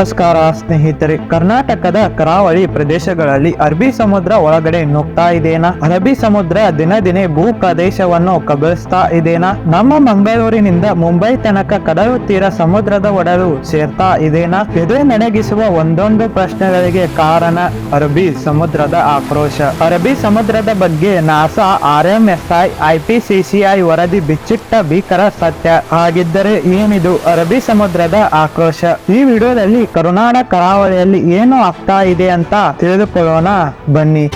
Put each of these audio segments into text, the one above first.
ನಮಸ್ಕಾರ ಸ್ನೇಹಿತರೆ, ಕರ್ನಾಟಕದ ಕರಾವಳಿ ಪ್ರದೇಶಗಳಲ್ಲಿ ಅರಬ್ಬಿ ಸಮುದ್ರ ಒಳಗಡೆ ನುಗ್ತಾ ಇದೆನಾ? ಅರಬ್ಬಿ ಸಮುದ್ರ ದಿನ ದಿನೇ ಭೂ ಪ್ರದೇಶವನ್ನು ಕಬಳಿಸ್ತಾ ಇದೆನಾ? ನಮ್ಮ ಮಂಗಳೂರಿನಿಂದ ಮುಂಬೈ ತನಕ ಕಡಲು ತೀರ ಸಮುದ್ರದ ಒಡಲು ಸೇರ್ತಾ ಇದೆನಾ? ಎದೆ ನಡಗಿಸುವ ಒಂದೊಂದು ಪ್ರಶ್ನೆಗಳಿಗೆ ಕಾರಣ ಅರಬ್ಬಿ ಸಮುದ್ರದ ಆಕ್ರೋಶ. ಅರಬ್ಬಿ ಸಮುದ್ರದ ಬಗ್ಗೆ ನಾಸಾ, RMSI, IPCCI ವರದಿ ಬಿಚ್ಚಿಟ್ಟ ಭೀಕರ ಸತ್ಯ. ಹಾಗಿದ್ದರೆ ಏನಿದು ಅರಬ್ಬಿ ಸಮುದ್ರದ ಆಕ್ರೋಶ? ಈ ವಿಡಿಯೋದಲ್ಲಿ ಕರುನಾಡ ಕರಾವಳಿಯಲ್ಲಿ ಏನು ಆಗ್ತಾ ಇದೆ ಅಂತ ತಿಳಿದುಕೊಳ್ಳೋಣ ಬನ್ನಿ.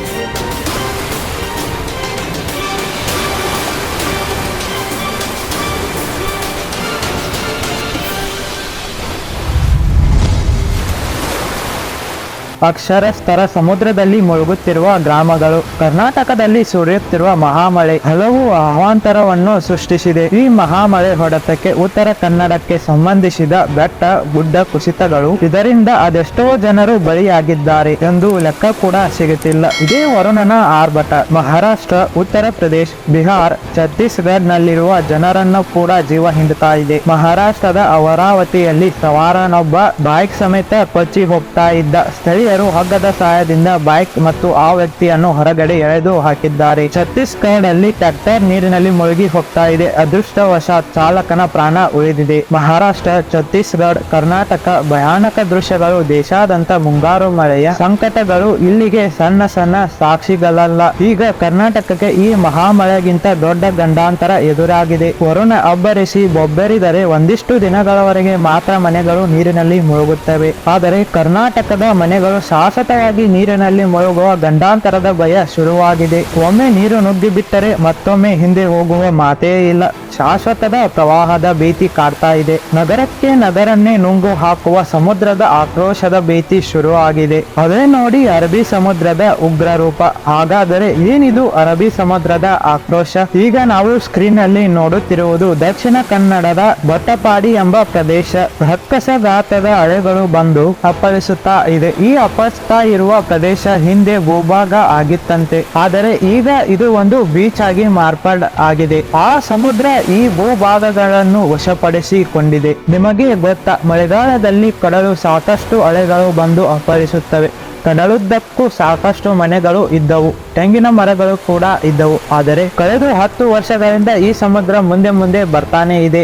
ಅಕ್ಷರಸ್ಥರ ಸಮುದ್ರದಲ್ಲಿ ಮುಳುಗುತ್ತಿರುವ ಗ್ರಾಮಗಳು. ಕರ್ನಾಟಕದಲ್ಲಿ ಸುರಿಯುತ್ತಿರುವ ಮಹಾಮಳೆ ಹಲವು ಅವಾಂತರವನ್ನು ಸೃಷ್ಟಿಸಿದೆ. ಈ ಮಹಾಮಳೆ ಹೊಡೆತಕ್ಕೆ ಉತ್ತರ ಕನ್ನಡಕ್ಕೆ ಸಂಬಂಧಿಸಿದ ಬೆಟ್ಟ ಗುಡ್ಡ ಕುಸಿತಗಳು, ಇದರಿಂದ ಅದೆಷ್ಟೋ ಜನರು ಬಲಿಯಾಗಿದ್ದಾರೆ ಎಂದು ಲೆಕ್ಕ ಕೂಡ ಸಿಗುತ್ತಿಲ್ಲ. ಇದೇ ವರುಣನ ಆರ್ಭಟ ಮಹಾರಾಷ್ಟ್ರ, ಉತ್ತರ ಪ್ರದೇಶ, ಬಿಹಾರ್, ಛತ್ತೀಸ್ಗಢನಲ್ಲಿರುವ ಜನರನ್ನು ಕೂಡ ಜೀವ ಹಿಂಡುತ್ತಾ ಇದೆ. ಮಹಾರಾಷ್ಟ್ರದ ಅಮರಾವತಿಯಲ್ಲಿ ಸವಾರನೊಬ್ಬ ಬೈಕ್ ಸಮೇತ ಕೊಚ್ಚಿ ಹೋಗ್ತಾ ಇದ್ದ. ಸ್ಥಳೀಯ ಹಗ್ಗದ ಸಹಾಯದಿಂದ ಬೈಕ್ ಮತ್ತು ಆ ವ್ಯಕ್ತಿಯನ್ನು ಹೊರಗಡೆ ಎಳೆದು ಹಾಕಿದ್ದಾರೆ. ಛತ್ತೀಸ್ಗಢದಲ್ಲಿ ಟ್ರ್ಯಾಕ್ಟರ್ ನೀರಿನಲ್ಲಿ ಮುಳುಗಿ ಹೋಗ್ತಾ ಇದೆ. ಅದೃಷ್ಟವಶಾತ್ ಚಾಲಕನ ಪ್ರಾಣ ಉಳಿದಿದೆ. ಮಹಾರಾಷ್ಟ್ರ, ಛತ್ತೀಸ್ಗಢ, ಕರ್ನಾಟಕ ಭಯಾನಕ ದೃಶ್ಯಗಳು. ದೇಶಾದ್ಯಂತ ಮುಂಗಾರು ಮಳೆಯ ಸಂಕಟಗಳು ಇಲ್ಲಿಗೆ ಸಣ್ಣ ಸಣ್ಣ ಸಾಕ್ಷಿಗಳಲ್ಲ. ಈಗ ಕರ್ನಾಟಕಕ್ಕೆ ಈ ಮಹಾಮಳೆಗಿಂತ ದೊಡ್ಡ ಗಂಡಾಂತರ ಎದುರಾಗಿದೆ. ವರುಣ ಅಬ್ಬರಿಸಿ ಬೊಬ್ಬರಿದರೆ ಒಂದಿಷ್ಟು ದಿನಗಳವರೆಗೆ ಮಾತ್ರ ಮನೆಗಳು ನೀರಿನಲ್ಲಿ ಮುಳುಗುತ್ತವೆ. ಆದರೆ ಕರ್ನಾಟಕದ ಮನೆಗಳು ಶಾಶ್ವತವಾಗಿ ನೀರಿನಲ್ಲಿ ಮುಳುಗುವ ಗಂಡಾಂತರದ ಭಯ ಶುರುವಾಗಿದೆ. ಒಮ್ಮೆ ನೀರು ನುಗ್ಗಿ ಬಿಟ್ಟರೆ ಮತ್ತೊಮ್ಮೆ ಹಿಂದೆ ಹೋಗುವ ಮಾತೇ ಇಲ್ಲ. ಶಾಶ್ವತದ ಪ್ರವಾಹದ ಭೀತಿ ಕಾಡ್ತಾ ಇದೆ. ನಗರಕ್ಕೆ ನಗರನ್ನೇ ನುಂಗು ಹಾಕುವ ಸಮುದ್ರದ ಆಕ್ರೋಶದ ಭೀತಿ ಶುರುವಾಗಿದೆ. ಅದೇ ನೋಡಿ ಅರಬ್ಬಿ ಸಮುದ್ರದ ಉಗ್ರ ರೂಪ. ಹಾಗಾದರೆ ಏನಿದು ಅರಬ್ಬಿ ಸಮುದ್ರದ ಆಕ್ರೋಶ? ಈಗ ನಾವು ಸ್ಕ್ರೀನ್ ನಲ್ಲಿ ನೋಡುತ್ತಿರುವುದು ದಕ್ಷಿಣ ಕನ್ನಡದ ಬಟ್ಟಪಾಡಿ ಎಂಬ ಪ್ರದೇಶ. ರಕ್ಕಸ ಗಾತ್ರದ ಅಲೆಗಳು ಬಂದು ಅಪ್ಪಳಿಸುತ್ತಾ ಇದೆ. ಈ ಅಪ್ಪಳಿಸ್ತಾ ಇರುವ ಪ್ರದೇಶ ಹಿಂದೆ ಭೂಭಾಗ ಆಗಿತ್ತಂತೆ. ಆದರೆ ಈಗ ಇದು ಒಂದು ಬೀಚ್ ಆಗಿ ಮಾರ್ಪಾಡಾಗಿದೆ. ಆ ಸಮುದ್ರ ಈ ಭೂಭಾಗಗಳನ್ನು ವಶಪಡಿಸಿಕೊಂಡಿದೆ. ನಿಮಗೆ ಗೊತ್ತಾ, ಮಳೆಗಾಲದಲ್ಲಿ ಕಡಲು ಸಾಕಷ್ಟು ಅಲೆಗಳು ಬಂದು ಅಪ್ಪಳಿಸುತ್ತವೆ. ಕಡಲುದ್ದಕ್ಕೂ ಸಾಕಷ್ಟು ಮನೆಗಳು ಇದ್ದವು, ತೆಂಗಿನ ಮರಗಳು ಕೂಡ ಇದ್ದವು. ಆದರೆ ಕಳೆದ 10 ವರ್ಷಗಳಿಂದ ಈ ಸಮುದ್ರ ಮುಂದೆ ಮುಂದೆ ಬರ್ತಾನೆ ಇದೆ.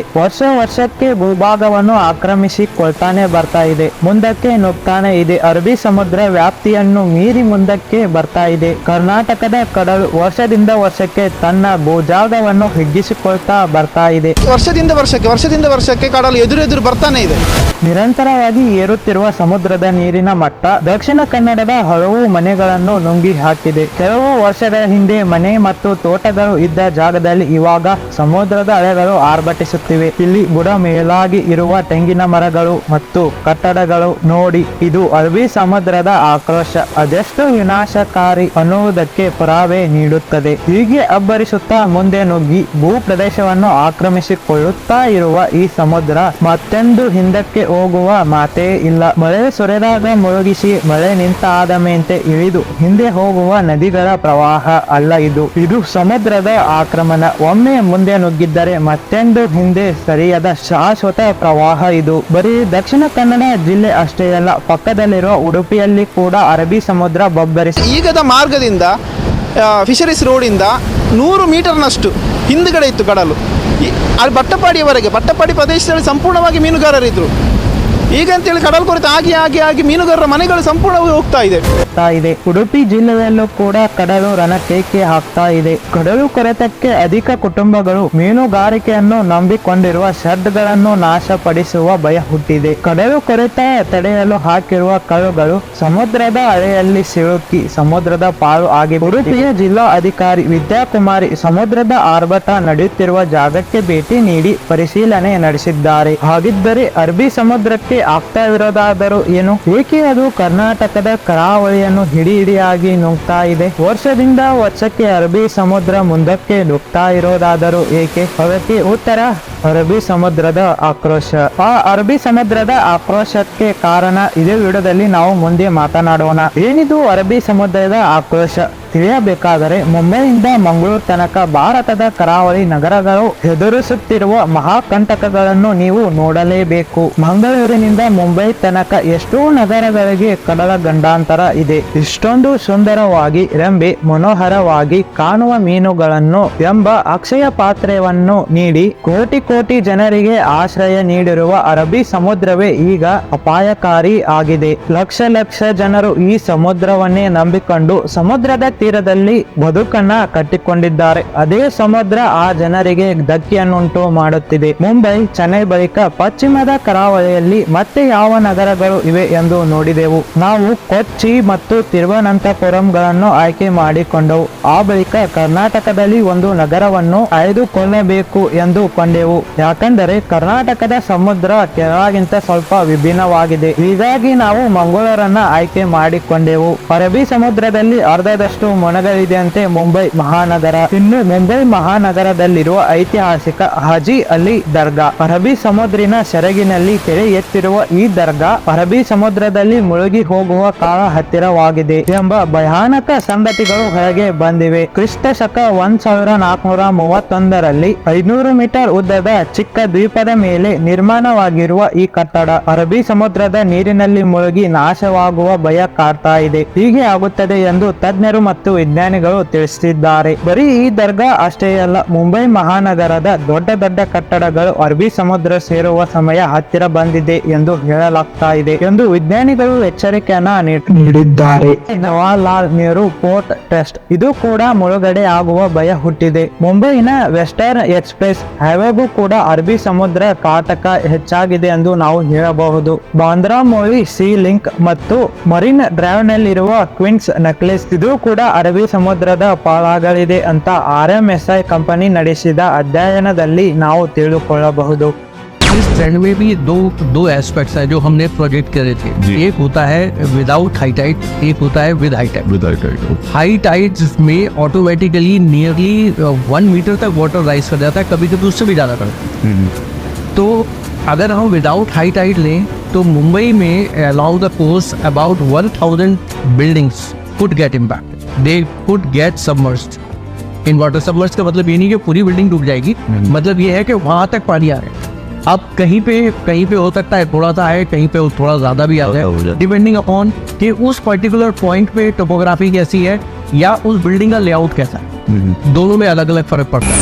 ವರ್ಷಕ್ಕೆ ಭೂಭಾಗವನ್ನು ಆಕ್ರಮಿಸಿಕೊಳ್ತಾನೆ ಬರ್ತಾ ಇದೆ. ಮುಂದಕ್ಕೆ ನುಗ್ತಾನೆ ಇದೆ. ಅರಬ್ಬಿ ಸಮುದ್ರ ವ್ಯಾಪ್ತಿಯನ್ನು ಮೀರಿ ಮುಂದಕ್ಕೆ ಬರ್ತಾ ಇದೆ. ಕರ್ನಾಟಕದ ಕಡಲು ವರ್ಷದಿಂದ ವರ್ಷಕ್ಕೆ ತನ್ನ ಭೂಜಾಗವನ್ನು ಹಿಗ್ಗಿಸಿಕೊಳ್ತಾ ಬರ್ತಾ ಇದೆ. ವರ್ಷದಿಂದ ವರ್ಷಕ್ಕೆ ಕಡಲು ಎದುರು ಬರ್ತಾನೆ ಇದೆ. ನಿರಂತರವಾಗಿ ಏರುತ್ತಿರುವ ಸಮುದ್ರದ ನೀರಿನ ಮಟ್ಟ ದಕ್ಷಿಣ ಕನ್ನಡದ ಹಲವು ಮನೆಗಳನ್ನು ನುಂಗಿ ಹಾಕಿದೆ. ಕೆಲವು ವರ್ಷಗಳ ಹಿಂದೆ ಮನೆ ಮತ್ತು ತೋಟಗಳು ಇದ್ದ ಜಾಗದಲ್ಲಿ ಇವಾಗ ಸಮುದ್ರದ ಅಲೆಗಳು ಆರ್ಭಟಿಸುತ್ತಿವೆ. ಇಲ್ಲಿ ಬುಡ ಮೇಲಾಗಿ ಇರುವ ತೆಂಗಿನ ಮರಗಳು ಮತ್ತು ಕಟ್ಟಡಗಳು ನೋಡಿ, ಇದು ಅರಬ್ಬಿ ಸಮುದ್ರದ ಆಕ್ರೋಶ ಅದೆಷ್ಟು ವಿನಾಶಕಾರಿ ಅನ್ನುವುದಕ್ಕೆ ಪುರಾವೆ ನೀಡುತ್ತದೆ. ಹೀಗೆ ಅಬ್ಬರಿಸುತ್ತಾ ಮುಂದೆ ನುಗ್ಗಿ ಭೂ ಪ್ರದೇಶವನ್ನು ಆಕ್ರಮಿಸಿಕೊಳ್ಳುತ್ತಾ ಇರುವ ಈ ಸಮುದ್ರ ಮತ್ತೆಂದು ಹಿಂದಕ್ಕೆ ಹೋಗುವ ಮಾತೇ ಇಲ್ಲ. ಮಳೆ ಸುರಿದಾಗ ಮುಳುಗಿಸಿ ಮಳೆ ನಿಂತಾದ ಮೇಲೆ ಇಳಿದು ಹಿಂದೆ ಹೋಗುವ ನದಿಗಳ ಪ್ರವಾಹ ಅಲ್ಲ ಇದು ಸಮುದ್ರದ ಆಕ್ರಮಣ. ಒಮ್ಮೆ ಮುಂದೆ ನುಗ್ಗಿದ್ದರೆ ಮತ್ತೆಂದು ಹಿಂದೆ ಸರಿಯದ ಶಾಶ್ವತ ಪ್ರವಾಹ ಇದು. ಬರೀ ದಕ್ಷಿಣ ಕನ್ನಡ ಜಿಲ್ಲೆ ಅಷ್ಟೇ ಅಲ್ಲ, ಪಕ್ಕದಲ್ಲಿರುವ ಉಡುಪಿಯಲ್ಲಿ ಕೂಡ ಅರಬ್ಬಿ ಸಮುದ್ರ ಬೊಬ್ಬರಿಸಿ ಈಗದ ಮಾರ್ಗದಿಂದ ಫಿಶರೀಸ್ ರೋಡಿಂದ 100 ಮೀಟರ್ನಷ್ಟು ಹಿಂದುಗಡೆ ಇತ್ತು ಕಡಲು. ಅಲ್ಲಿ ಬಟ್ಟಪಾಡಿ ಪ್ರದೇಶದಲ್ಲಿ ಸಂಪೂರ್ಣವಾಗಿ ಮೀನುಗಾರರಿದ್ರು. ಈಗ ಅಂತೇಳಿ ಕಡಲ್ ಕೊರೆತ ಆಗಿ ಮೀನುಗಾರರ ಮನೆಗಳು ಸಂಪೂರ್ಣವಾಗಿ ಹೋಗ್ತಾ ಇದೆ. ಉಡುಪಿ ಜಿಲ್ಲೆಯಲ್ಲೂ ಕೂಡ ಕಡಲು ರಣಕೇಕೆ ಹಾಕ್ತಾ ಇದೆ. ಕಡಲು ಕೊರೆತಕ್ಕೆ ಅಧಿಕ ಕುಟುಂಬಗಳು ಮೀನುಗಾರಿಕೆಯನ್ನು ನಂಬಿಕೊಂಡಿರುವ ಶೆಡ್ಗಳನ್ನು ನಾಶಪಡಿಸುವ ಭಯ ಹುಟ್ಟಿದೆ. ಕಡಲು ಕೊರೆತ ತಡೆಯಲು ಹಾಕಿರುವ ಕಲ್ಲುಗಳು ಸಮುದ್ರದ ಅಲೆಯಲ್ಲಿ ಸಿಲುಕಿ ಸಮುದ್ರದ ಪಾಲು ಆಗಿ. ಉಡುಪಿಯ ಜಿಲ್ಲಾ ಅಧಿಕಾರಿ ವಿದ್ಯಾಕುಮಾರಿ ಸಮುದ್ರದ ಆರ್ಭಟ ನಡೆಯುತ್ತಿರುವ ಜಾಗಕ್ಕೆ ಭೇಟಿ ನೀಡಿ ಪರಿಶೀಲನೆ ನಡೆಸಿದ್ದಾರೆ. ಹಾಗಿದ್ದರೆ ಅರಬ್ಬಿ ಸಮುದ್ರಕ್ಕೆ ಆಗ್ತಾ ಇರೋದಾದರೂ ಏನು? ಏಕೆ ಅದು ಕರ್ನಾಟಕದ ಕರಾವಳಿಯನ್ನು ಹಿಡಿಯಾಗಿ ನುಗ್ತಾ ಇದೆ? ವರ್ಷದಿಂದ ವರ್ಷಕ್ಕೆ ಅರಬ್ಬಿ ಸಮುದ್ರ ಮುಂದಕ್ಕೆ ನುಗ್ತಾ ಇರೋದಾದರೂ ಏಕೆ? ಅದಕ್ಕೆ ಉತ್ತರ ಅರಬ್ಬಿ ಸಮುದ್ರದ ಆಕ್ರೋಶ. ಆ ಅರಬ್ಬಿ ಸಮುದ್ರದ ಆಕ್ರೋಶಕ್ಕೆ ಕಾರಣ ಇದೇ ವಿಡಿಯೋದಲ್ಲಿ ನಾವು ಮುಂದೆ ಮಾತನಾಡೋಣ. ಏನಿದು ಅರಬ್ಬಿ ಸಮುದ್ರದ ಆಕ್ರೋಶ? ತಿಳಿಯಬೇಕಾದರೆ ಮುಂಬೈಯಿಂದ ಮಂಗಳೂರು ತನಕ ಭಾರತದ ಕರಾವಳಿ ನಗರಗಳು ಎದುರಿಸುತ್ತಿರುವ ಮಹಾಕಂಟಕಗಳನ್ನು ನೀವು ನೋಡಲೇಬೇಕು. ಮಂಗಳೂರಿನಿಂದ ಮುಂಬೈ ತನಕ ಎಷ್ಟೋ ನಗರಗಳಿಗೆ ಕಡಲ ಗಂಡಾಂತರ ಇದೆ. ಇಷ್ಟೊಂದು ಸುಂದರವಾಗಿ ರೆಂಬೆ ಮನೋಹರವಾಗಿ ಕಾಣುವ ಮೀನುಗಳನ್ನು ಎಂಬ ಅಕ್ಷಯ ಪಾತ್ರವನ್ನು ನೀಡಿ ಕೋಟಿ ಕೋಟಿ ಜನರಿಗೆ ಆಶ್ರಯ ನೀಡಿರುವ ಅರಬ್ಬಿ ಸಮುದ್ರವೇ ಈಗ ಅಪಾಯಕಾರಿ ಆಗಿದೆ. ಲಕ್ಷ ಲಕ್ಷ ಜನರು ಈ ಸಮುದ್ರವನ್ನೇ ನಂಬಿಕೊಂಡು ಸಮುದ್ರದ ತೀರದಲ್ಲಿ ಬದುಕನ್ನ ಕಟ್ಟಿಕೊಂಡಿದ್ದಾರೆ. ಅದೇ ಸಮುದ್ರ ಆ ಜನರಿಗೆ ಧಕ್ಕೆಯನ್ನುಂಟು ಮಾಡುತ್ತಿದೆ. ಮುಂಬೈ, ಚೆನ್ನೈ ಬಳಿಕ ಪಶ್ಚಿಮದ ಕರಾವಳಿಯಲ್ಲಿ ಮತ್ತೆ ಯಾವ ನಗರಗಳು ಇವೆ ಎಂದು ನೋಡಿದೆವು. ನಾವು ಕೊಚ್ಚಿ ಮತ್ತು ತಿರುವನಂತಪುರಂಗಳನ್ನು ಆಯ್ಕೆ ಮಾಡಿಕೊಂಡವು. ಆ ಬಳಿಕ ಕರ್ನಾಟಕದಲ್ಲಿ ಒಂದು ನಗರವನ್ನು ಆಯ್ದುಕೊಳ್ಳಬೇಕು ಎಂದು ಕೊಂಡೆವು. ಯಾಕಂದರೆ ಕರ್ನಾಟಕದ ಸಮುದ್ರ ಕೆಳಗಿಂತ ಸ್ವಲ್ಪ ವಿಭಿನ್ನವಾಗಿದೆ. ಹೀಗಾಗಿ ನಾವು ಮಂಗಳೂರನ್ನ ಆಯ್ಕೆ ಮಾಡಿಕೊಂಡೆವು. ಅರಬ್ಬಿ ಸಮುದ್ರದಲ್ಲಿ ಅರ್ಧದಷ್ಟು ಮೊನಗಳಿದೆಯಂತೆ ಮುಂಬೈ ಮಹಾನಗರ. ಇನ್ನು ಮುಂಬೈ ಮಹಾನಗರದಲ್ಲಿರುವ ಐತಿಹಾಸಿಕ ಹಾಜಿ ಅಲಿ ದರ್ಗಾ, ಅರಬ್ಬಿ ಸಮುದ್ರಿನ ಸೆರಗಿನಲ್ಲಿ ತೆರೆ ಎತ್ತಿರುವ ಈ ದರ್ಗಾ ಅರಬ್ಬಿ ಸಮುದ್ರದಲ್ಲಿ ಮುಳುಗಿ ಹೋಗುವ ಕಾಲ ಹತ್ತಿರವಾಗಿದೆ ಎಂಬ ಭಯಾನಕ ಸಂಗತಿಗಳು ಹೊರಗೆ ಬಂದಿವೆ. ಕ್ರಿಸ್ತ ಶಕ 1431ರಲ್ಲಿ 500 ಮೀಟರ್ ಉದ್ದದ ಚಿಕ್ಕ ದ್ವೀಪದ ಮೇಲೆ ನಿರ್ಮಾಣವಾಗಿರುವ ಈ ಕಟ್ಟಡ ಅರಬ್ಬಿ ಸಮುದ್ರದ ನೀರಿನಲ್ಲಿ ಮುಳುಗಿ ನಾಶವಾಗುವ ಭಯ ಕಾಡ್ತಾ ಇದೆ. ಹೀಗೆ ಆಗುತ್ತದೆ ಎಂದು ತಜ್ಞರು ಮತ್ತು ವಿಜ್ಞಾನಿಗಳು ತಿಳಿಸಿದ್ದಾರೆ. ಬರೀ ಈ ದರ್ಗಾ ಅಷ್ಟೇ ಅಲ್ಲ, ಮುಂಬೈ ಮಹಾನಗರದ ದೊಡ್ಡ ದೊಡ್ಡ ಕಟ್ಟಡಗಳು ಅರಬ್ಬಿ ಸಮುದ್ರ ಸೇರುವ ಸಮಯ ಹತ್ತಿರ ಬಂದಿದೆ ಎಂದು ಹೇಳಲಾಗ್ತಾ ಇದೆ ಎಂದು ವಿಜ್ಞಾನಿಗಳು ಎಚ್ಚರಿಕೆಯನ್ನ ನೀಡಿದ್ದಾರೆ. ಜವಾಹರ್ಲಾಲ್ ನೆಹರು ಪೋರ್ಟ್ ಟ್ರಸ್ಟ್ ಇದು ಕೂಡ ಮುಳುಗಡೆ ಆಗುವ ಭಯ ಹುಟ್ಟಿದೆ. ಮುಂಬೈನ ವೆಸ್ಟರ್ನ್ ಎಕ್ಸ್ಪ್ರೆಸ್ ಹೈವೇಗೂ ಕೂಡ ಅರಬ್ಬಿ ಸಮುದ್ರ ಕಾಟಕ ಹೆಚ್ಚಾಗಿದೆ ಎಂದು ನಾವು ಹೇಳಬಹುದು. ಬಾಂದ್ರಾ ಮೋಳಿ ಸಿ ಲಿಂಕ್ ಮತ್ತು ಮರೀನ್ ಡ್ರೈವ್ ನಲ್ಲಿರುವ ಕ್ವೀನ್ಸ್ ನೆಕ್ಲೆಸ್ ಇದು ಕೂಡ ಅರಬ್ಬಿ ಸಮುದ್ರದ ಪಾಲಾಗಲಿದೆ ಅಂತ RMSI ಕಂಪನಿ ನಡೆಸಿದ ಅಧ್ಯಯನದಲ್ಲಿ ನಾವು ತಿಳಿದುಕೊಳ್ಳಬಹುದು. इस ट्रेंड में भी दो एस्पेक्ट्स हैं जो हमने प्रोजेक्ट करे थे. एक होता है विदाउट हाई टाइड, एक होता है with high tide. High tides में ऑटोमेटिकली नियरली 1 मीटर तक वाटर राइज कर जाता है, कभी कभी उससे भी ज़्यादा करता है. तो अगर हम विदाउट हाई टाइड लें तो मुंबई में along the coast about 1000 buildings could get impacted. They could get submerged in water. Submerged का मतलब ये नहीं कि पूरी बिल्डिंग डूब जाएगी, मतलब ये है कि वहाँ तक पानी आ रहा है. अब कहीं पे हो सकता है थोड़ा सा है, कहीं पे थोड़ा ज़्यादा भी आता है, डिपेंडिंग अपॉन कि उस पर्टिकुलर पॉइंट पे टोपोग्राफी कैसी है या उस बिल्डिंग का लेआउट कैसा है. दोनों में अलग अलग फर्क पड़ता है.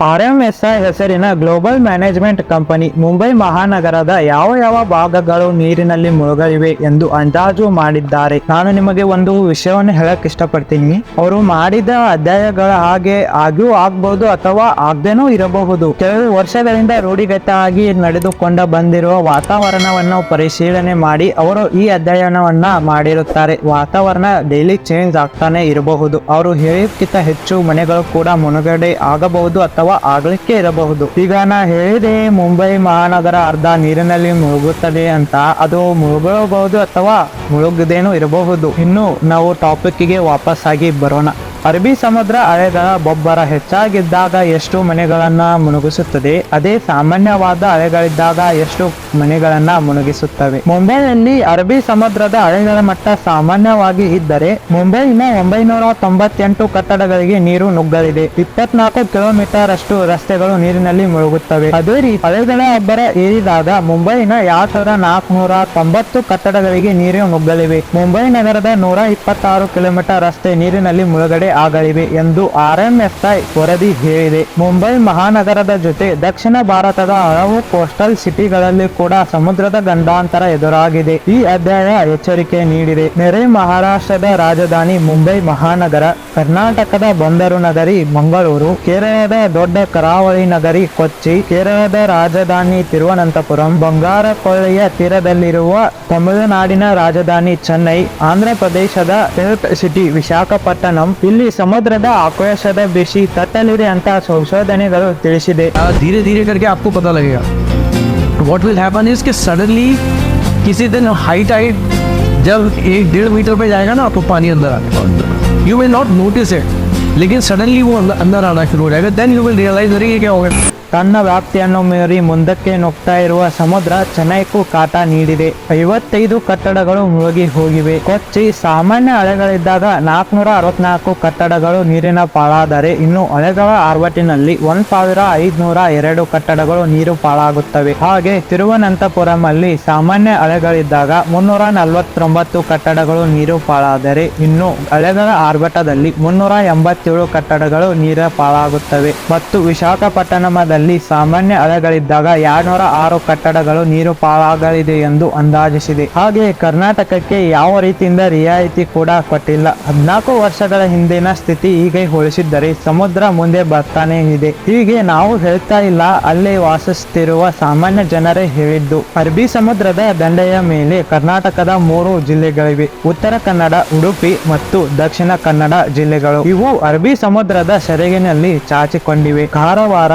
RMSI ಹೆಸರಿನ ಗ್ಲೋಬಲ್ ಮ್ಯಾನೇಜ್ಮೆಂಟ್ ಕಂಪನಿ ಮುಂಬೈ ಮಹಾನಗರದ ಯಾವ ಯಾವ ಭಾಗಗಳು ನೀರಿನಲ್ಲಿ ಮುಳುಗಲಿವೆ ಎಂದು ಅಂದಾಜು ಮಾಡಿದ್ದಾರೆ. ನಾನು ನಿಮಗೆ ಒಂದು ವಿಷಯವನ್ನು ಹೇಳಕ್ ಇಷ್ಟಪಡ್ತೀನಿ. ಅವರು ಮಾಡಿದ ಅಧ್ಯಯನಗಳ ಹಾಗೆ ಆಗೂ ಆಗ್ಬಹುದು ಅಥವಾ ಆಗದೇನೂ ಇರಬಹುದು. ಕೆಲವು ವರ್ಷಗಳಿಂದ ರೂಢಿಗತವಾಗಿ ನಡೆದುಕೊಂಡ ಬಂದಿರುವ ವಾತಾವರಣವನ್ನು ಪರಿಶೀಲನೆ ಮಾಡಿ ಅವರು ಈ ಅಧ್ಯಯನವನ್ನ ಮಾಡಿರುತ್ತಾರೆ. ವಾತಾವರಣ ಡೈಲಿ ಚೇಂಜ್ ಆಗ್ತಾನೆ ಇರಬಹುದು. ಅವರು ಹೇಳಿದಕ್ಕಿಂತ ಹೆಚ್ಚು ಮನೆಗಳು ಕೂಡ ಮುಳುಗಡೆ ಆಗಬಹುದು ಅಥವಾ ಆಗ್ಲಿಕ್ಕೆ ಇರಬಹುದು. ಈಗ ನಾ ಹೇಳಿದೆ ಮುಂಬೈ ಮಹಾನಗರ ಅರ್ಧ ನೀರಿನಲ್ಲಿ ಮುಳುಗುತ್ತದೆ ಅಂತ. ಅದು ಮುಳುಗಬಹುದು ಅಥವಾ ಮುಳುಗದೇನೂ ಇರಬಹುದು. ಇನ್ನು ನಾವು ಟಾಪಿಕ್ಗೆ ವಾಪಸ್ ಆಗಿ ಬರೋಣ. ಅರಬ್ಬಿ ಸಮುದ್ರ ಅಲೆಗಳ ಬೊಬ್ಬರ ಹೆಚ್ಚಾಗಿದ್ದಾಗ ಎಷ್ಟು ಮನೆಗಳನ್ನ ಮುಳುಗಿಸುತ್ತದೆ, ಅದೇ ಸಾಮಾನ್ಯವಾದ ಅಲೆಗಳಿದ್ದಾಗ ಎಷ್ಟು ಮನೆಗಳನ್ನ ಮುಳುಗಿಸುತ್ತವೆ. ಮುಂಬೈನಲ್ಲಿ ಅರಬ್ಬಿ ಸಮುದ್ರದ ಅಲೆಗಳ ಮಟ್ಟ ಸಾಮಾನ್ಯವಾಗಿ ಇದ್ದರೆ ಮುಂಬೈನ 998 ಕಟ್ಟಡಗಳಿಗೆ ನೀರು ನುಗ್ಗಲಿದೆ. 24 ಕಿಲೋಮೀಟರ್ ಅಷ್ಟು ರಸ್ತೆಗಳು ನೀರಿನಲ್ಲಿ ಮುಳುಗುತ್ತವೆ. ಅದೇ ರೀತಿ ಅಲೆಗಳ ಅಬ್ಬರ ಏರಿದಾಗ ಮುಂಬೈನ 2490 ಕಟ್ಟಡಗಳಿಗೆ ನೀರು ನುಗ್ಗಲಿವೆ. ಮುಂಬೈ ನಗರದ 126 ಕಿಲೋಮೀಟರ್ ರಸ್ತೆ ನೀರಿನಲ್ಲಿ ಮುಳುಗಡೆ ಆಗಲಿವೆ ಎಂದು RMSI ವರದಿ ಹೇಳಿದೆ. ಮುಂಬೈ ಮಹಾನಗರದ ಜೊತೆ ದಕ್ಷಿಣ ಭಾರತದ ಹಲವು ಕೋಸ್ಟಲ್ ಸಿಟಿಗಳಲ್ಲಿ ಕೂಡ ಸಮುದ್ರದ ಗಂಡಾಂತರ ಎದುರಾಗಿದೆ. ಈ ಅಧ್ಯಯನ ಎಚ್ಚರಿಕೆ ನೀಡಿದೆ. ನೆರೆ ಮಹಾರಾಷ್ಟ್ರದ ರಾಜಧಾನಿ ಮುಂಬೈ ಮಹಾನಗರ, ಕರ್ನಾಟಕದ ಬಂದರು ನಗರಿ ಮಂಗಳೂರು, ಕೇರಳದ ದೊಡ್ಡ ಕರಾವಳಿ ನಗರಿ ಕೊಚ್ಚಿ, ಕೇರಳದ ರಾಜಧಾನಿ ತಿರುವನಂತಪುರಂ, ಬಂಗಾರ ಕೊಲ್ಲಿಯ ತೀರದಲ್ಲಿರುವ ತಮಿಳುನಾಡಿನ ರಾಜಧಾನಿ ಚೆನ್ನೈ, ಆಂಧ್ರ ಪ್ರದೇಶದ ಟೆಲ್ಟ್ ಸಿಟಿ ವಿಶಾಖಪಟ್ಟಣಂ ಇಲ್ಲಿ ಸಮುದ್ರದ ಆಕಾಶದ ಬಿಸಿ ತಟ್ಟಲಿದೆ ಅಂತ ಸಂಶೋಧನೆಗಳು ತಿಳಿಸಿದೆ. धीरे धीरे करके आपको पता लगेगा. What will happen is कि सडनली किसी दिन हाई टाइड जब 1-1.5 मीटर पे जाएगा ना तो पानी अंदर आएगा. You will not notice it, लेकिन सडनली वो अंदर आना शुरू हो जाएगा. देन यू विल रियलाइज अरे ये क्या हो गया. ತನ್ನ ವ್ಯಾಪ್ತಿಯನ್ನು ಮೀರಿ ಮುಂದಕ್ಕೆ ನುಗ್ತಾ ಇರುವ ಸಮುದ್ರ ಚೆನ್ನೈಗೂ ಕಾಟ ನೀಡಿದೆ. 55 ಕಟ್ಟಡಗಳು ಮುಳುಗಿ ಹೋಗಿವೆ. ಕೊಚ್ಚಿ ಸಾಮಾನ್ಯ ಅಲೆಗಳಿದ್ದಾಗ 464 ಕಟ್ಟಡಗಳು ನೀರಿನ ಪಾಲಾದರೆ ಇನ್ನು ಅಲೆಗಳ ಆರ್ಭಟಿನಲ್ಲಿ 1502 ಕಟ್ಟಡಗಳು ನೀರು ಪಾಲಾಗುತ್ತವೆ. ಹಾಗೆ ತಿರುವನಂತಪುರಂ ಅಲ್ಲಿ ಸಾಮಾನ್ಯ ಅಲೆಗಳಿದ್ದಾಗ 349 ಕಟ್ಟಡಗಳು ನೀರು ಪಾಲಾದರೆ ಇನ್ನು ಅಲೆಗಳ ಆರ್ಭಟದಲ್ಲಿ 387 ಕಟ್ಟಡಗಳು ನೀರ ಪಾಲಾಗುತ್ತವೆ. ಮತ್ತು ವಿಶಾಖಪಟ್ಟಣಮದಲ್ಲಿ ಸಾಮಾನ್ಯ ಅಲೆಗಳಿದ್ದಾಗ 206 ಕಟ್ಟಡಗಳು ನೀರು ಪಾಲಾಗಲಿದೆ ಎಂದು ಅಂದಾಜಿಸಿದೆ. ಹಾಗೆ ಕರ್ನಾಟಕಕ್ಕೆ ಯಾವ ರೀತಿಯಿಂದ ರಿಯಾಯಿತಿ ಕೂಡ ಕೊಟ್ಟಿಲ್ಲ. 14 ವರ್ಷಗಳ ಹಿಂದಿನ ಸ್ಥಿತಿ ಹೀಗೆ ಹೋಲಿಸಿದ್ದರೆ ಸಮುದ್ರ ಮುಂದೆ ಬರ್ತಾನೆ ಇದೆ. ಹೀಗೆ ನಾವು ಹೇಳ್ತಾ ಇಲ್ಲ, ಅಲ್ಲೇ ವಾಸಿಸುತ್ತಿರುವ ಸಾಮಾನ್ಯ ಜನರೇ ಹೇಳಿದ್ದು. ಅರಬ್ಬಿ ಸಮುದ್ರದ ದಂಡೆಯ ಮೇಲೆ ಕರ್ನಾಟಕದ 3 ಜಿಲ್ಲೆಗಳಿವೆ. ಉತ್ತರ ಕನ್ನಡ, ಉಡುಪಿ ಮತ್ತು ದಕ್ಷಿಣ ಕನ್ನಡ ಜಿಲ್ಲೆಗಳು. ಇವು ಅರಬ್ಬಿ ಸಮುದ್ರದ ಸೆರಗಿನಲ್ಲಿ ಚಾಚಿಕೊಂಡಿವೆ. ಕಾರವಾರ,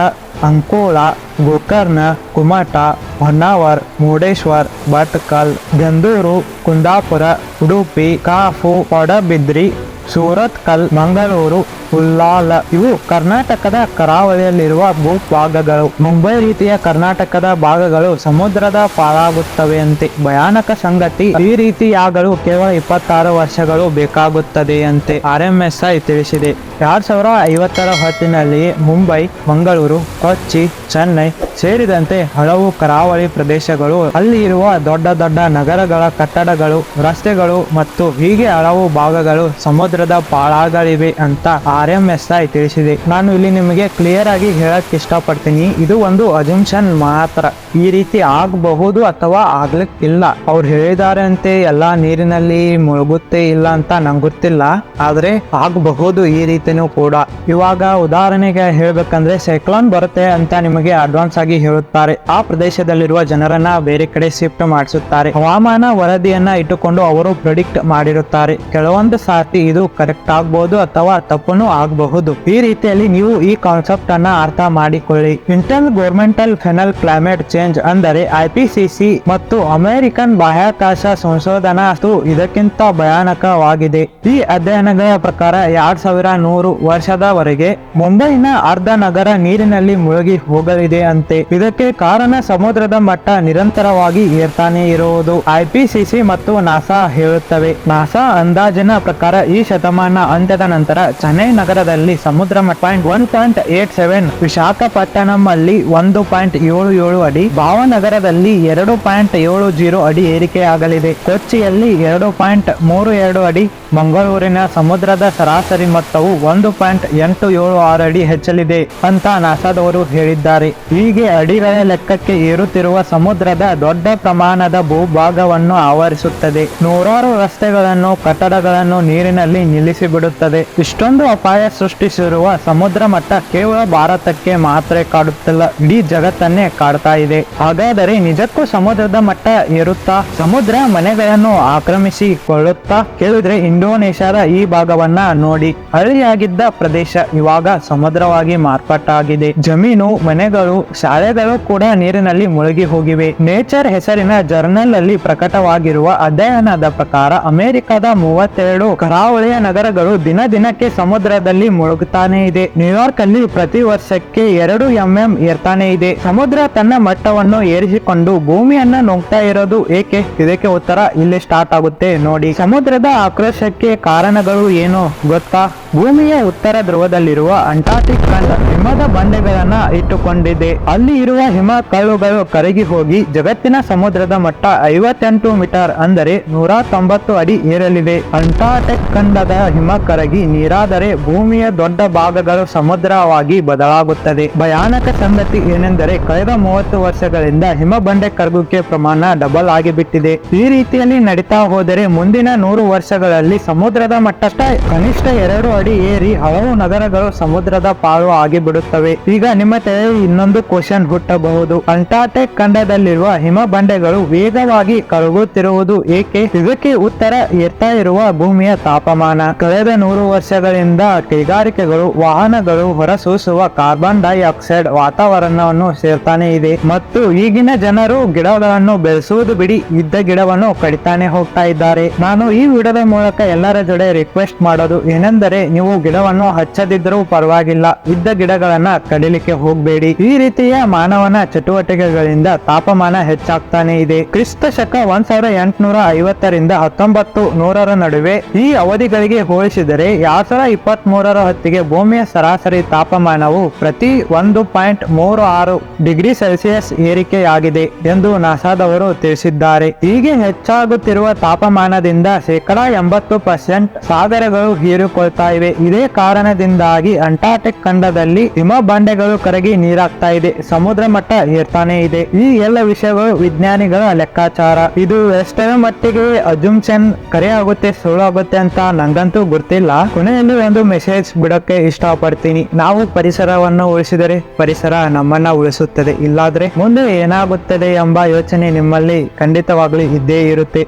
ಅಂಕೋಲಾ, ಗೋಕರ್ಣ, ಕುಮಟಾ, ಹೊನ್ನಾವರ್, ಮುರುಡೇಶ್ವರ್, ಭಟ್ಕಲ್, ಗಂದೂರು, ಕುಂದಾಪುರ, ಉಡುಪಿ, ಕಾಪು, ಪಡುಬಿದ್ರಿ, ಸೂರತ್ಕಲ್, ಮಂಗಳೂರು, ಉಲ್ಲಾಲ ಇವು ಕರ್ನಾಟಕದ ಕರಾವಳಿಯಲ್ಲಿರುವ ಭೂಭಾಗಗಳು. ಮುಂಬೈ ರೀತಿಯ ಕರ್ನಾಟಕದ ಭಾಗಗಳು ಸಮುದ್ರದ ಪಾಲಾಗುತ್ತವೆಯಂತೆ. ಭಯಾನಕ ಸಂಗತಿ, ಈ ರೀತಿಯಾಗಲು ಕೇವಲ 26 ವರ್ಷಗಳು ಬೇಕಾಗುತ್ತದೆಯಂತೆ RMSI ತಿಳಿಸಿದೆ. 2050ರ ಹೊತ್ತಿನಲ್ಲಿಯೇ ಮುಂಬೈ, ಮಂಗಳೂರು, ಕೊಚ್ಚಿ, ಚೆನ್ನೈ ಸೇರಿದಂತೆ ಹಲವು ಕರಾವಳಿ ಪ್ರದೇಶಗಳು, ಅಲ್ಲಿ ಇರುವ ದೊಡ್ಡ ದೊಡ್ಡ ನಗರಗಳ ಕಟ್ಟಡಗಳು, ರಸ್ತೆಗಳು ಮತ್ತು ಹೀಗೆ ಹಲವು ಭಾಗಗಳು ಸಮುದ್ರದ ಪಾಲಾಗಲಿವೆ ಅಂತ RMSI ತಿಳಿಸಿದೆ. ನಾನು ಇಲ್ಲಿ ನಿಮಗೆ ಕ್ಲಿಯರ್ ಆಗಿ ಹೇಳಕ್ ಇಷ್ಟಪಡ್ತೀನಿ, ಇದು ಒಂದು ಅಜಂಪ್ಷನ್ ಮಾತ್ರ. ಈ ರೀತಿ ಆಗಬಹುದು ಅಥವಾ ಆಗ್ಲಿಕ್ಕಿಲ್ಲ. ಅವ್ರು ಹೇಳಿದ್ದಾರೆ ಅಂತೆ ಎಲ್ಲಾ ನೀರಿನಲ್ಲಿ ಮುಳುಗುತ್ತೆ ಇಲ್ಲ ಅಂತ ನಂಗೆ ಗೊತ್ತಿಲ್ಲ, ಆದ್ರೆ ಆಗಬಹುದು ಈ ರೀತಿನೂ ಕೂಡ. ಇವಾಗ ಉದಾಹರಣೆಗೆ ಹೇಳ್ಬೇಕಂದ್ರೆ ಸೈಕ್ಲೋನ್ ಬರುತ್ತೆ ಅಂತ ನಿಮಗೆ ಅಡ್ವಾನ್ಸ್ ಆಗಿ ಹೇಳುತ್ತಾರೆ. ಆ ಪ್ರದೇಶದಲ್ಲಿರುವ ಜನರನ್ನ ಬೇರೆ ಕಡೆ ಶಿಫ್ಟ್ ಮಾಡಿಸುತ್ತಾರೆ. ಹವಾಮಾನ ವರದಿಯನ್ನ ಇಟ್ಟುಕೊಂಡು ಅವರು ಪ್ರಿಡಿಕ್ಟ್ ಮಾಡಿರುತ್ತಾರೆ. ಕೆಲವೊಂದು ಸಾರ್ತಿ ಇದು ಕರೆಕ್ಟ್ ಆಗಬಹುದು ಅಥವಾ ತಪ್ಪುನು ಆಗಬಹುದು. ಈ ರೀತಿಯಲ್ಲಿ ನೀವು ಈ ಕಾನ್ಸೆಪ್ಟ್ ಅನ್ನ ಅರ್ಥ ಮಾಡಿಕೊಳ್ಳಿ. Inter governmental fennel climate change ಅಂದರೆ IPCC ಮತ್ತು ಅಮೆರಿಕನ್ ಬಾಹ್ಯಾಕಾಶ ಸಂಶೋಧನಾ ಇದಕ್ಕಿಂತ ಭಯಾನಕವಾಗಿದೆ. ಈ ಅಧ್ಯಯನಗಳ ಪ್ರಕಾರ 2100 ವರ್ಷದವರೆಗೆ ಮುಂಬೈನ ಅರ್ಧ ನಗರ ನೀರಿನಲ್ಲಿ ಮುಳುಗಿ ಹೋಗಲಿದೆ ಅಂತೆ. ಇದಕ್ಕೆ ಕಾರಣ ಸಮುದ್ರದ ಮಟ್ಟ ನಿರಂತರವಾಗಿ ಏರ್ತಾನೆ ಇರುವುದು IPCC ಮತ್ತು ನಾಸಾ ಹೇಳುತ್ತವೆ. ನಾಸಾ ಅಂದಾಜಿನ ಪ್ರಕಾರ ಈ ಶತಮಾನ ಅಂತ್ಯದ ನಂತರ ಚೆನ್ನೈ ನಗರದಲ್ಲಿ ಸಮುದ್ರ ಮಟ್ಟ 1.87, ವಿಶಾಖಪಟ್ಟಣಂ ಅಲ್ಲಿ 1.77 ಅಡಿ, ಭಾವನಗರದಲ್ಲಿ 2.70 ಅಡಿ ಏರಿಕೆಯಾಗಲಿದೆ. ಕೊಚ್ಚಿಯಲ್ಲಿ 2.32 ಅಡಿ, ಮಂಗಳೂರಿನ ಸಮುದ್ರದ ಸರಾಸರಿ ಮಟ್ಟವು 1.876 ಅಡಿ ಹೆಚ್ಚಲಿದೆ ಅಂತ ನಾಸಾದವರು ಹೇಳಿದ್ದಾರೆ. ಹೀಗೆ ಅಡಿಗಳ ಲೆಕ್ಕಕ್ಕೆ ಏರುತ್ತಿರುವ ಸಮುದ್ರದ ದೊಡ್ಡ ಪ್ರಮಾಣದ ಭೂಭಾಗವನ್ನು ಆವರಿಸುತ್ತದೆ. ನೂರಾರು ರಸ್ತೆಗಳನ್ನು, ಕಟ್ಟಡಗಳನ್ನು ನೀರಿನಲ್ಲಿ ನಿಲ್ಲಿಸಿಬಿಡುತ್ತದೆ. ಇಷ್ಟೊಂದು ಅಪಾಯ ಸೃಷ್ಟಿಸಿರುವ ಸಮುದ್ರ ಮಟ್ಟ ಕೇವಲ ಭಾರತಕ್ಕೆ ಮಾತ್ರ ಕಾಡುತ್ತಿಲ್ಲ, ಇಡೀ ಜಗತ್ತನ್ನೇ ಕಾಡ್ತಾ ಇದೆ. ಹಾಗಾದರೆ ನಿಜಕ್ಕೂ ಸಮುದ್ರದ ಮಟ್ಟ ಏರುತ್ತಾ? ಸಮುದ್ರ ಮನೆಗಳನ್ನು ಆಕ್ರಮಿಸಿಕೊಳ್ಳುತ್ತಾ? ಕೇಳಿದ್ರೆ ಇಂಡೋನೇಷ್ಯಾದ ಈ ಭಾಗವನ್ನ ನೋಡಿ. ಹಳ್ಳಿಯಾಗಿದ್ದ ಪ್ರದೇಶ ಇವಾಗ ಸಮುದ್ರವಾಗಿ ಮಾರ್ಪಾಟಾಗಿದೆ. ಜಮೀನು, ಮನೆಗಳು, ಶಾಲೆಗಳು ಕೂಡ ನೀರಿನಲ್ಲಿ ಮುಳುಗಿ ಹೋಗಿವೆ. ನೇಚರ್ ಹೆಸರಿನ ಜರ್ನಲ್ ಅಲ್ಲಿ ಪ್ರಕಟವಾಗಿರುವ ಅಧ್ಯಯನದ ಪ್ರಕಾರ ಅಮೆರಿಕದ 32 ಕರಾವಳಿಯ ನಗರಗಳು ದಿನ ದಿನಕ್ಕೆ ಸಮುದ್ರದಲ್ಲಿ ಮುಳುಗುತ್ತಾನೆ ಇದೆ. ನ್ಯೂಯಾರ್ಕ್ ಅಲ್ಲಿ ಪ್ರತಿ ವರ್ಷಕ್ಕೆ 2 mm ಏರ್ತಾನೆ ಇದೆ. ಸಮುದ್ರ ತನ್ನ ಮಟ್ಟವನ್ನು ಏರಿಸಿಕೊಂಡು ಭೂಮಿಯನ್ನ ನುಗ್ತಾ ಇರೋದು ಏಕೆ? ಇದಕ್ಕೆ ಉತ್ತರ ಇಲ್ಲಿ ಸ್ಟಾರ್ಟ್ ಆಗುತ್ತೆ ನೋಡಿ. ಸಮುದ್ರದ ಆಕ್ರೋಶಕ್ಕೆ ಕಾರಣಗಳು ಏನು ಗೊತ್ತಾ? ಭೂಮಿಯ ಉತ್ತರ ಧ್ರುವದಲ್ಲಿರುವ ಅಂಟಾರ್ಟಿಕ್ ಖಂಡ ಹಿಮದ ಬಂಡೆಗಳನ್ನ ಇಟ್ಟುಕೊಂಡಿದೆ. ಅಲ್ಲಿ ಇರುವ ಹಿಮ ಕಲ್ಲುಗಳು ಕರಗಿ ಹೋಗಿ ಜಗತ್ತಿನ ಸಮುದ್ರದ ಮಟ್ಟ 58 ಮೀಟರ್ ಅಂದರೆ 190 ಅಡಿ ಏರಲಿದೆ. ಅಂಟಾರ್ಟಿಕ್ ಖಂಡದ ಹಿಮ ಕರಗಿ ನೀರಾದರೆ ಭೂಮಿಯ ದೊಡ್ಡ ಭಾಗಗಳು ಸಮುದ್ರವಾಗಿ ಬದಲಾಗುತ್ತದೆ. ಭಯಾನಕ ಸಂಗತಿ ಏನೆಂದರೆ ಕಳೆದ 30 ವರ್ಷಗಳಿಂದ ಹಿಮ ಬಂಡೆ ಕರಗುವಿಕೆ ಪ್ರಮಾಣ ಡಬಲ್ ಆಗಿಬಿಟ್ಟಿದೆ. ಈ ರೀತಿಯಲ್ಲಿ ನಡೀತಾ ಹೋದರೆ ಮುಂದಿನ 100 ವರ್ಷಗಳಲ್ಲಿ ಸಮುದ್ರದ ಮಟ್ಟ ಕನಿಷ್ಠ 2 ಅಡಿ ಏರಿ ಹಲವು ನಗರಗಳು ಸಮುದ್ರದ ಪಾಲು ಆಗಿಬಿಡುತ್ತವೆ. ಈಗ ನಿಮ್ಮ ತಲೆಯಲ್ಲಿ ಇನ್ನೊಂದು ಕ್ವಶನ್ ಹುಟ್ಟಬಹುದು, ಅಂಟಾರ್ಟಿಕ್ ಖಂಡದಲ್ಲಿರುವ ಹಿಮ ಬಂಡೆಗಳು ವೇಗವಾಗಿ ಕರಗುತ್ತಿರುವುದು ಏಕೆ? ಇದಕ್ಕೆ ಉತ್ತರ ಏರ್ತಾ ಇರುವ ಭೂಮಿಯ ತಾಪಮಾನ. ಕಳೆದ 100 ವರ್ಷಗಳಿಂದ ಕೈಗಾರಿಕೆಗಳು, ವಾಹನಗಳು ಹೊರಸೂಸುವ ಕಾರ್ಬನ್ ಡೈಆಕ್ಸೈಡ್ ವಾತಾವರಣವನ್ನು ಸೇರ್ತಾನೆ ಇದೆ ಮತ್ತು ಈಗಿನ ಜನರು ಗಿಡಗಳನ್ನು ಬೆಳೆಸುವುದು ಬಿಡಿ, ಇದ್ದ ಗಿಡವನ್ನು ಕಡಿತಾನೆ ಹೋಗ್ತಾ ಇದ್ದಾರೆ. ನಾನು ಈ ವಿಡಿಯೋದ ಮೂಲಕ ಎಲ್ಲರ ಜೊತೆ ರಿಕ್ವೆಸ್ಟ್ ಮಾಡೋದು ಏನೆಂದರೆ ನೀವು ಗಿಡವನ್ನು ಹಚ್ಚದಿದ್ರೂ ಪರವಾಗಿಲ್ಲ, ಇದ್ದ ಗಿಡಗಳನ್ನ ಕಡಿಲಿಕ್ಕೆ ಹೋಗಬೇಡಿ. ಈ ರೀತಿಯ ಮಾನವನ ಚಟುವಟಿಕೆಗಳಿಂದ ತಾಪಮಾನ ಹೆಚ್ಚಾಗ್ತಾನೆ ಇದೆ. ಕ್ರಿಸ್ತ ಶಕ 1850ರಿಂದ 1900 ನಡುವೆ ಈ ಅವಧಿಗಳಿಗೆ ಹೋಲಿಸಿದರೆ 2023 ಹೊತ್ತಿಗೆ ಭೂಮಿಯ ಸರಾಸರಿ ತಾಪಮಾನವು ಪ್ರತಿ 1.36 ಡಿಗ್ರಿ ಸೆಲ್ಸಿಯಸ್ ಏರಿಕೆಯಾಗಿದೆ ಎಂದು ನಾಸಾದವರು ತಿಳಿಸಿದ್ದಾರೆ. ಹೀಗೆ ಹೆಚ್ಚಾಗುತ್ತಿರುವ ತಾಪಮಾನದಿಂದ 80% ಸಾಗರಗಳು ಹೀರಿಕೊಳ್ತಾ ಇವೆ. ಇದೇ ಕಾರಣದಿಂದಾಗಿ ಅಂಟಾರ್ಟಿಕ್ ಖಂಡದಲ್ಲಿ ಹಿಮ ಬಂಡೆಗಳು ಕರಗಿ ನೀರಾಗ್ತಾ ಇದೆ, ಸಮುದ್ರ ಮಟ್ಟ ಏರ್ತಾನೆ ಇದೆ. ಈ ಎಲ್ಲ ವಿಷಯಗಳು ವಿಜ್ಞಾನಿಗಳ ಲೆಕ್ಕಾಚಾರ. ಇದು ಎಷ್ಟರ ಮಟ್ಟಿಗೆ ಅಜುಮ್ಷನ್ ಕರೆ ಆಗುತ್ತೆ ಸುಳ್ಳು ಆಗುತ್ತೆ ಅಂತ ನಂಗಂತೂ ಗೊತ್ತಿಲ್ಲ. ಕೊನೆಯಲ್ಲಿ ಒಂದು ಮೆಸೇಜ್ ಬಿಡೋಕೆ ಇಷ್ಟಪಡ್ತೀನಿ. ನಾವು ಪರಿಸರವನ್ನು ಉಳಿಸಿದರೆ ಪರಿಸರ ನಮ್ಮನ್ನ ಉಳಿಸುತ್ತದೆ, ಇಲ್ಲಾದ್ರೆ ಮುಂದೆ ಏನಾಗುತ್ತದೆ ಎಂಬ ಯೋಚನೆ ನಿಮ್ಮಲ್ಲಿ ಖಂಡಿತವಾಗ್ಲೂ ಇದ್ದೇ ಇರುತ್ತೆ.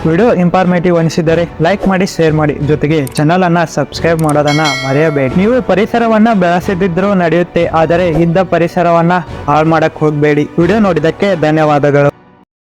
ವಿಡಿಯೋ ಇನ್ಫಾರ್ಮೇಟಿವ್ ಅನಿಸಿದರೆ ಲೈಕ್ ಮಾಡಿ, ಶೇರ್ ಮಾಡಿ, ಜೊತೆಗೆ ಚಾನಲ್ ಅನ್ನ ಸಬ್ಸ್ಕ್ರೈಬ್ ಮಾಡೋದನ್ನ ಮರೆಯಬೇಡಿ. ನೀವು ಪರಿಸರವನ್ನ ಬೆಳೆಸದಿದ್ರೂ ನಡೆಯುತ್ತೆ, ಆದರೆ ಇದ್ದ ಪರಿಸರವನ್ನ ಹಾಳು ಮಾಡಕ್ ಹೋಗಬೇಡಿ. ವಿಡಿಯೋ ನೋಡಿದಕ್ಕೆ ಧನ್ಯವಾದಗಳು.